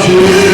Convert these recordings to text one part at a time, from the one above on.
Amen.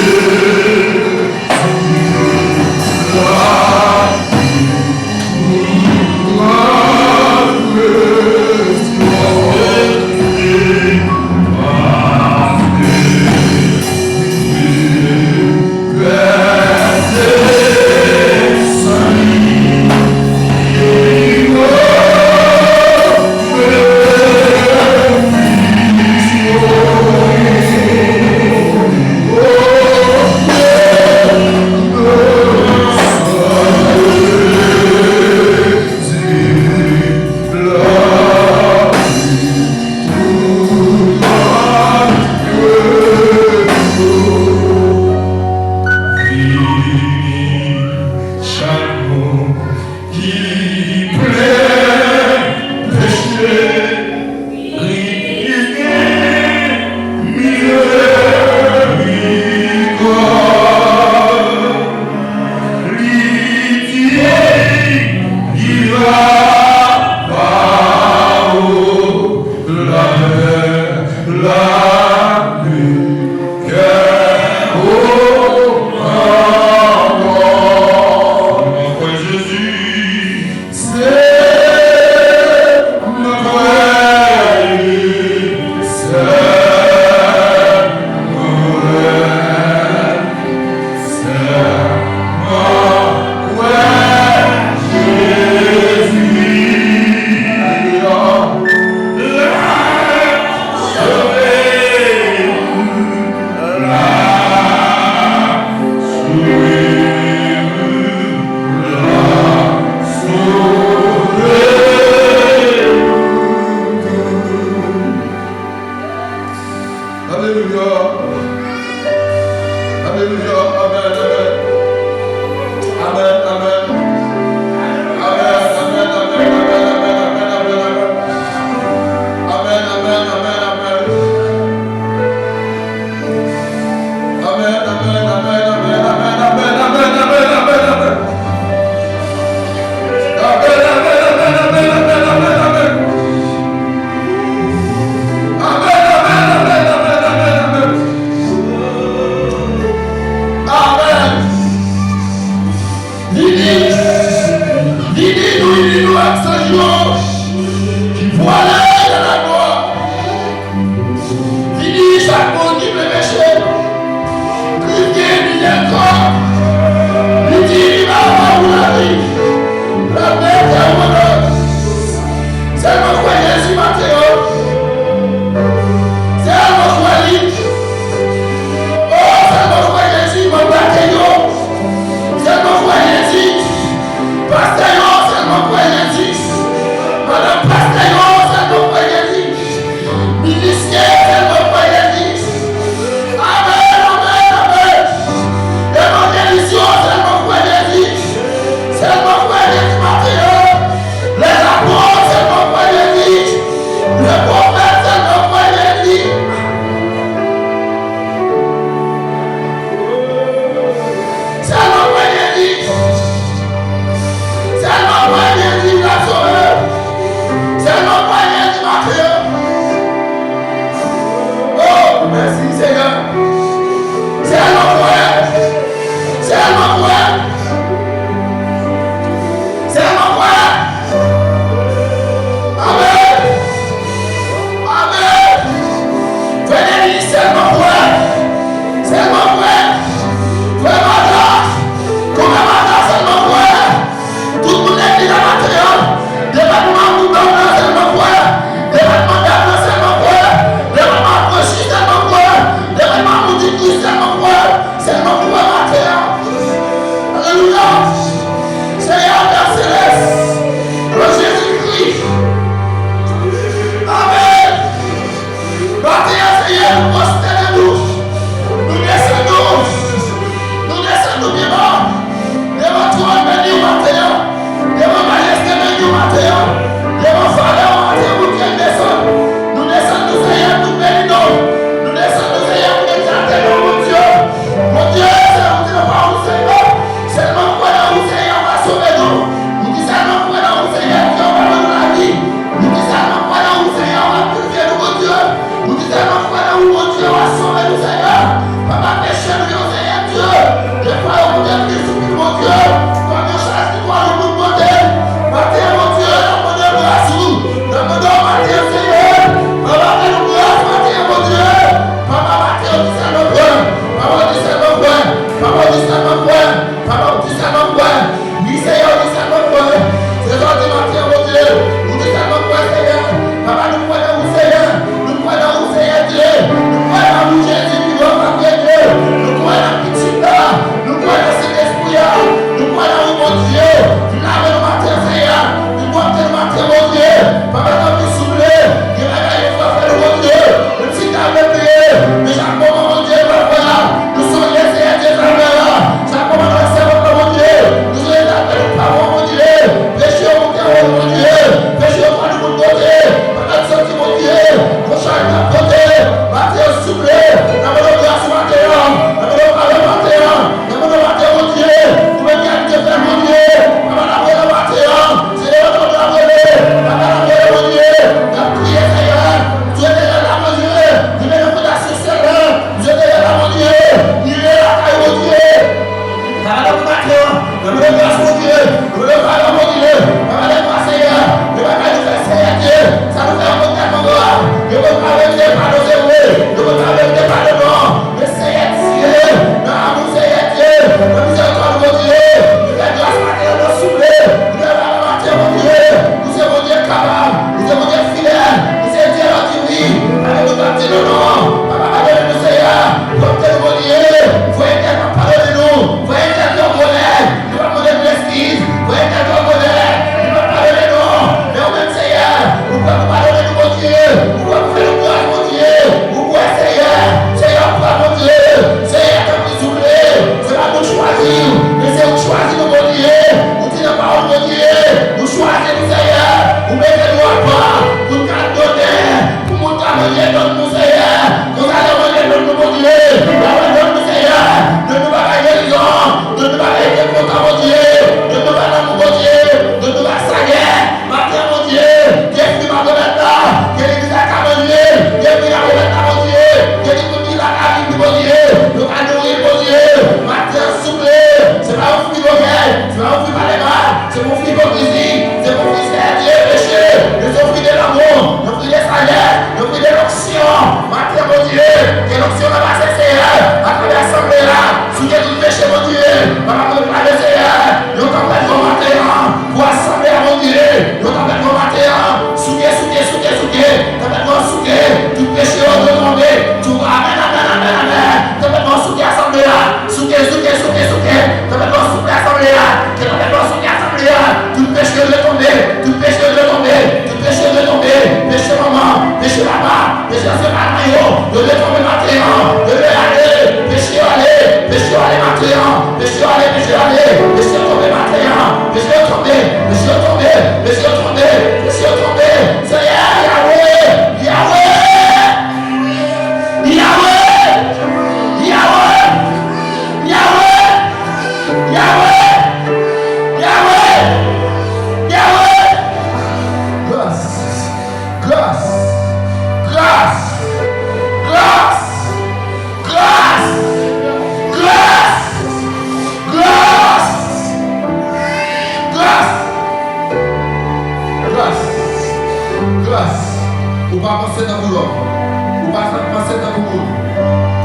dans le monde.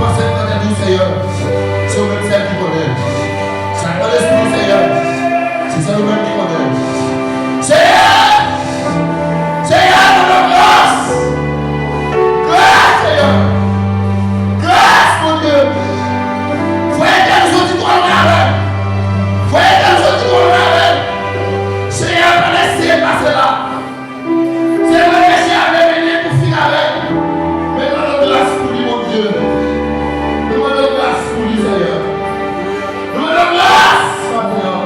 Pensez dans la vie, Seigneur. C'est vous-même celle qui connaît. C'est dans l'esprit, Seigneur. C'est ça vous-même qui connaît. Seigneur! Seigneur, donne grâce! Grâce, Seigneur! Grâce, mon Dieu! Voyez qu'elle nous a dit qu'on l'avait! Voyez qu'elle nous a dit qu'on l'avait! Seigneur, laissez passer là! C'est vrai que j'ai avait venu pour finir avec! Mais donne grâce pour lui, mon Dieu! Donne grâce pour lui, Seigneur! Donne grâce, Seigneur!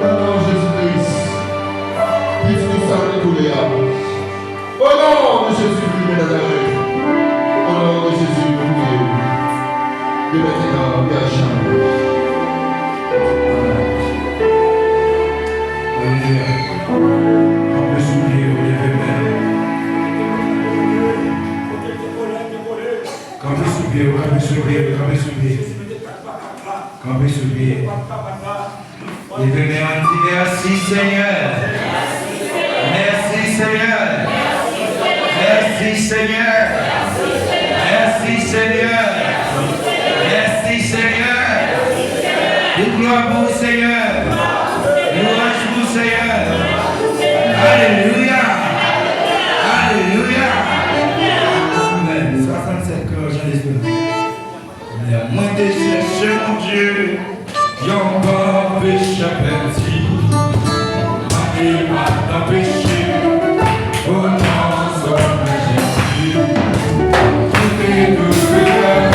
Au nom de Jésus-Christ! Puisse-nous saluer tous les hommes! Au nom de Jésus, de Nazareth! Au nom de Jésus, nous prions! De maintenant, Père Jean. On peut s'oublier au réveil. Quand on peut s'oublier, quand on peut s'oublier, quand on peut s'oublier. Quand on peut s'oublier. Éternel, on dit merci Seigneur. Merci Seigneur. Merci Seigneur. Merci Seigneur. Merci Seigneur. Toute gloire pour vous Seigneur. Louange pour vous Seigneur. Alléluia. Alléluia. Amen. 65 ans, j'en ai besoin. Moi de chercher mon Dieu, y'en pas péché petit. M'arrive pas d'empêcher, au nom de Jésus. Tout est ouvert,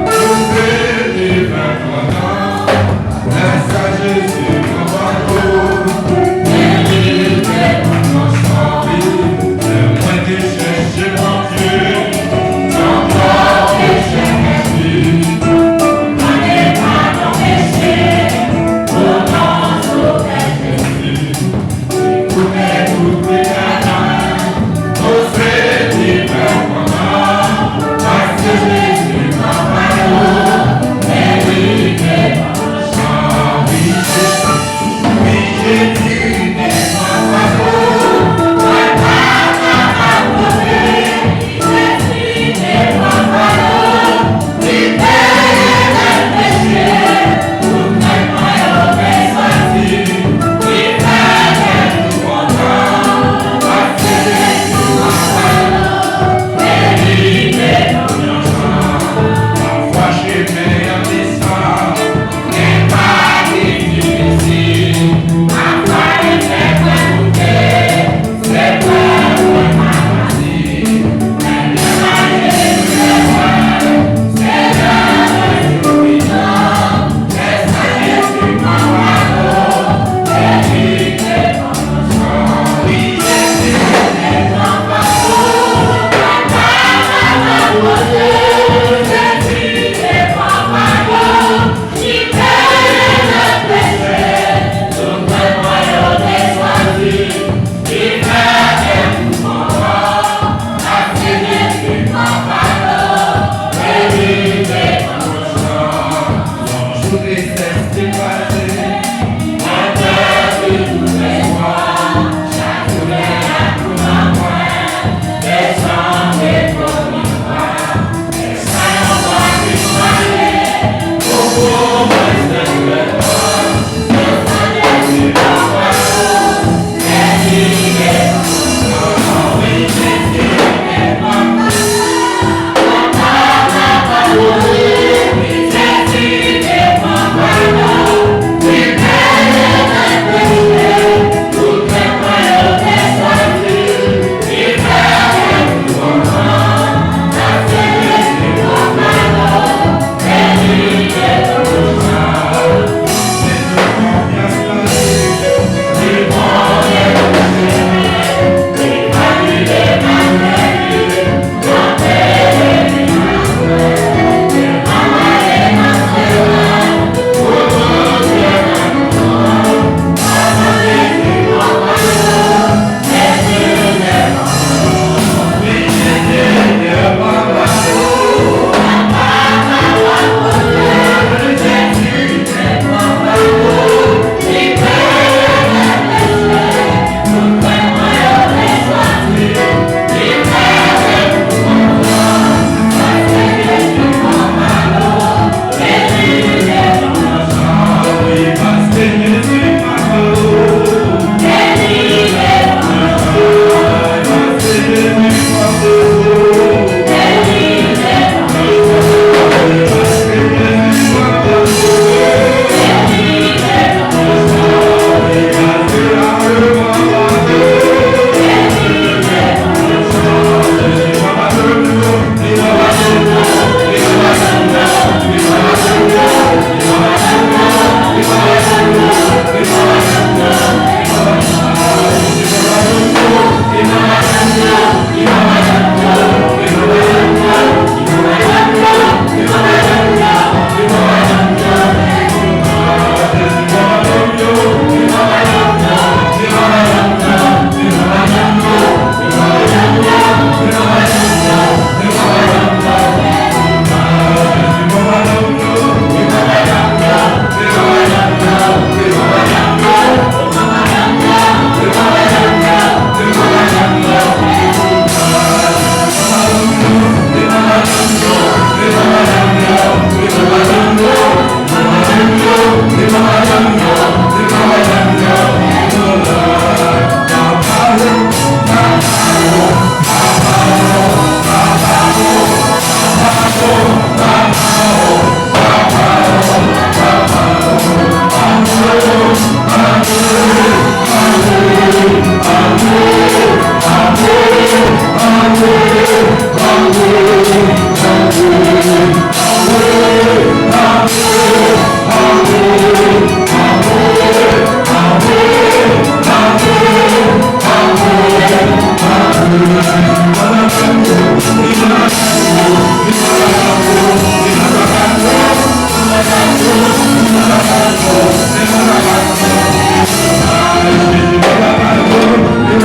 tout est libre, la sagesse est mon bateau, il est mon champi, le moins de chercher mon Dieu, y'en pas péché petit. M'arrive pas d'empêcher, au nom de Jésus.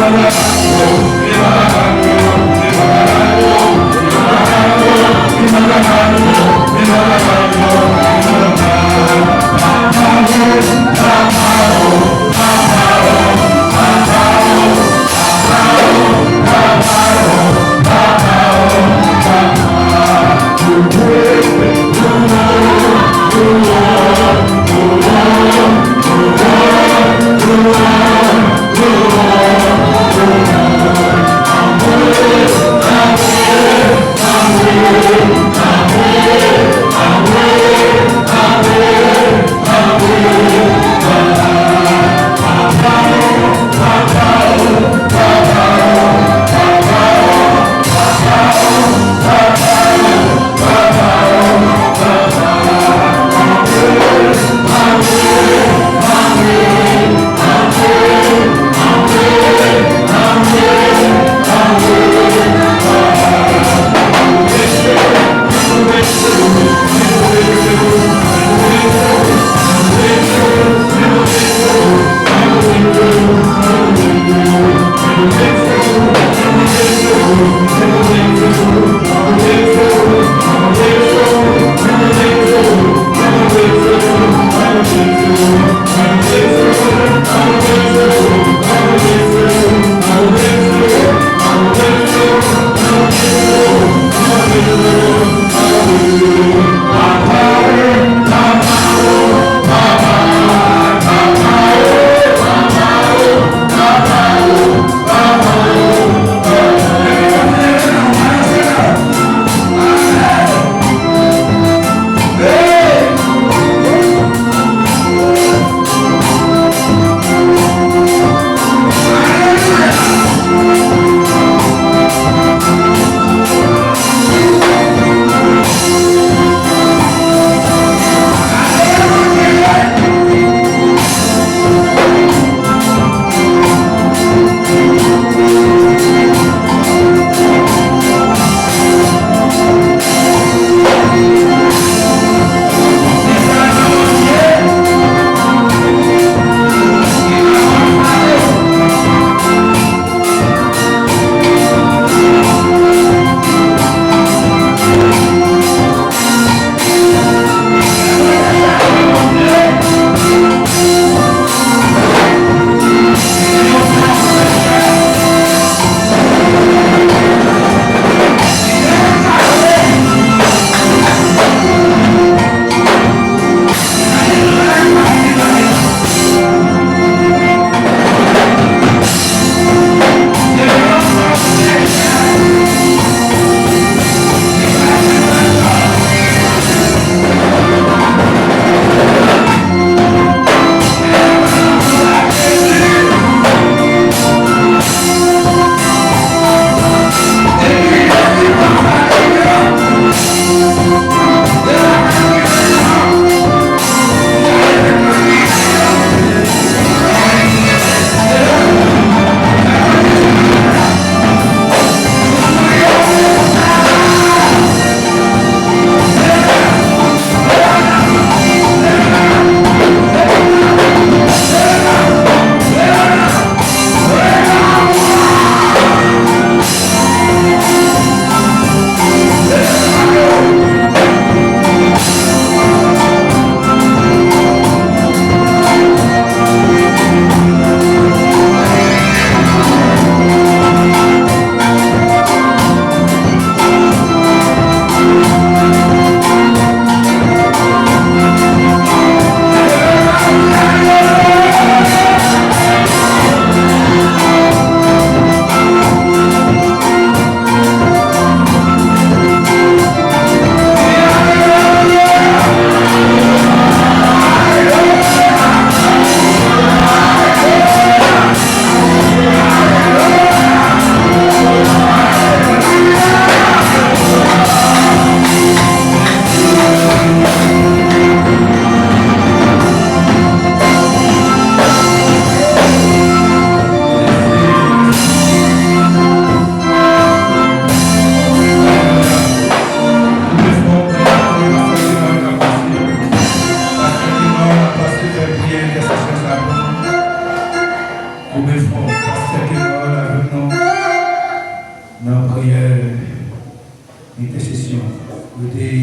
Baba,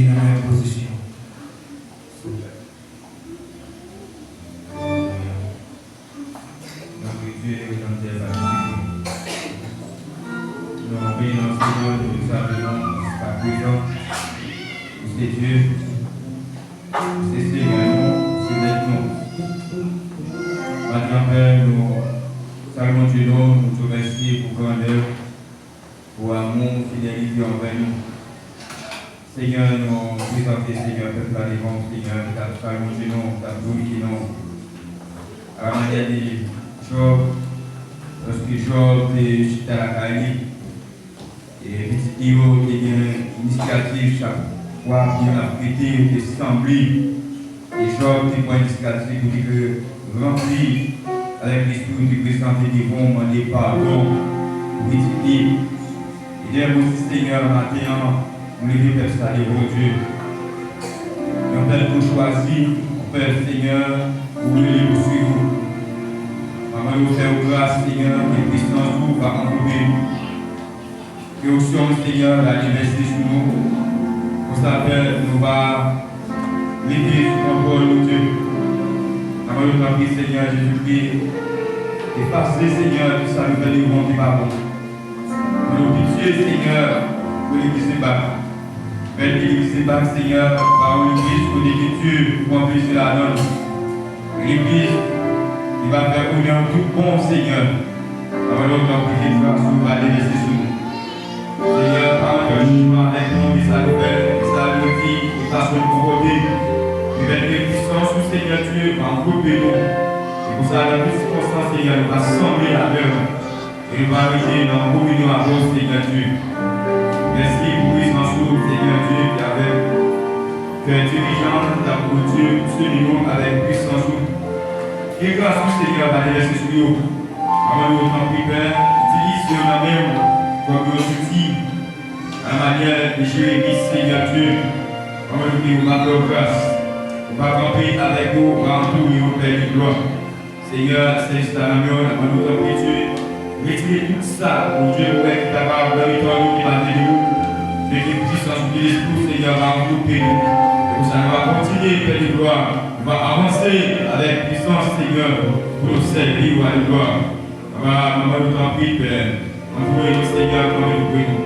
dans la même position. Notre Dieu est dans tes activités. Nous bénissons Seigneur, nous saluons jusqu'à présent. C'est Dieu, c'est Seigneur, c'est maintenant. Maintenant, Père, nous saluons Dieu, nous te remercions pour grandeur, pour amour, fidélité envers nous. Seigneur, nous présentons, Seigneur, peuple à l'évent, Seigneur, nous saluons Dieu, nous glorifions. À la manière de Job, lorsque Job était à la Cali, et petit Théo qui a une initiative chaque fois qu'il a prêté, il a semblé. Et Job qui prend une initiative pour dire que rempli avec l'esprit du président des bons, demandez pardon, petit Théo. Et bien, mon Seigneur, matin, nous les deux ça devant Dieu. Nous avons choisi, Père Seigneur, pour les poursuivre. Maman, nous faisons grâce, Seigneur, que puissance vous va encourager nous. Que au son, Seigneur, la liberté sur nous. Pour ça, Père, nous va l'aider sur ton corps, Dieu. Maman, nous t'en prie, Seigneur, Jésus-Christ. Efface, Seigneur, tout ça, nous faisons bon qui va bon. Nous pitié, Seigneur, pour l'église de Bac. Père, l'église de Bac, Seigneur, par l'église pour l'écriture, pour empêcher la donne. L'église qui va faire honneur tout bon, Seigneur. Alors, nous t'en prie, grâce, nous va les laisser sur nous. Seigneur, par le jugement avec nous, et ça nous fait, et ça nous dit, et ça se nous côté. Et bien, les puissances, Seigneur Dieu, en groupe de nous. Et pour ça, dans toutes circonstances, Seigneur, nous va sembler la l'œuvre. Et nous va arriver dans la communion à vous, Seigneur Dieu. Merci pour puissance, Seigneur Dieu, qui avait cœur dirigeant, ta pour Dieu, ce niveau avec puissance. Et grâce au Seigneur, va les laisser sur nous. Avant nous, t'en prie, Père, utilise ce même comme un outil à la manière de Jérémie, Seigneur Dieu. Avant nous, nous marquons grâce. On va camper avec vous, on va entourer au Père de gloire. Seigneur, c'est juste à la main, avant nous, t'en prie, Dieu. Retirez tout ça, mon Dieu, pour être capable de retourner nous qui va de nous. Mais que puissance de l'Esprit, Seigneur, va envelopper nous. Et pour ça, on va continuer, Père de gloire. On va avancer avec puissance, Seigneur, pour nous servir à la gloire. On va nous t'en prier, Père. Envoyez-nous, Seigneur, comme nous prions.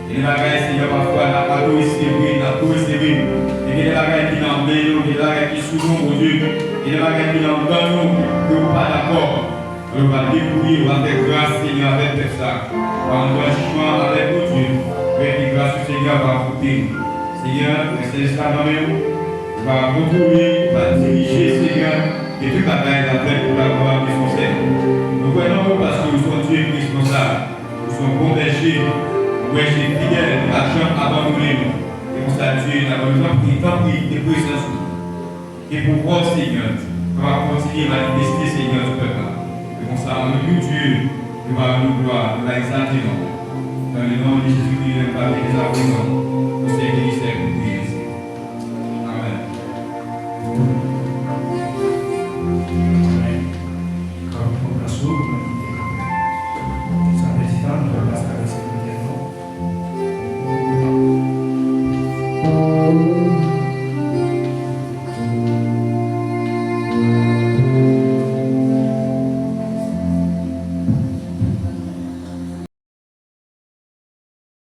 Et les bagailles, Seigneur, parfois, la pâteau est serrée, la peau est serrée. Et les bagailles qui n'en nous, les bagailles qui sont nous, mon Dieu. Et les bagailles qui n'en donnent nous, que nous pas d'accord. On va débrouiller, on va faire grâce, Seigneur, avec ça. On va rendre un jugement avec nous, Dieu. Faites grâce au Seigneur, va foutre. Seigneur, c'est ça nous-mêmes. On va retrouver, on va diriger, Seigneur, et toute la bagaille d'après pour la gloire de son Seigneur. Nous voyons parce que nous sommes Dieu responsables. Nous sommes bons bergers, nous bergers fidèles, la chambre abandonnée. Et pour ça, Dieu, nous avons besoin de des puissances. Et pour voir, Seigneur, on va continuer à manifester, Seigneur, du peuple. Et pour ça, on nous Dieu, nous va nous gloire, nous va exalter. Dans le nom de Jésus-Christ, le Père des Abraham, nous sommes ministères pour Dieu.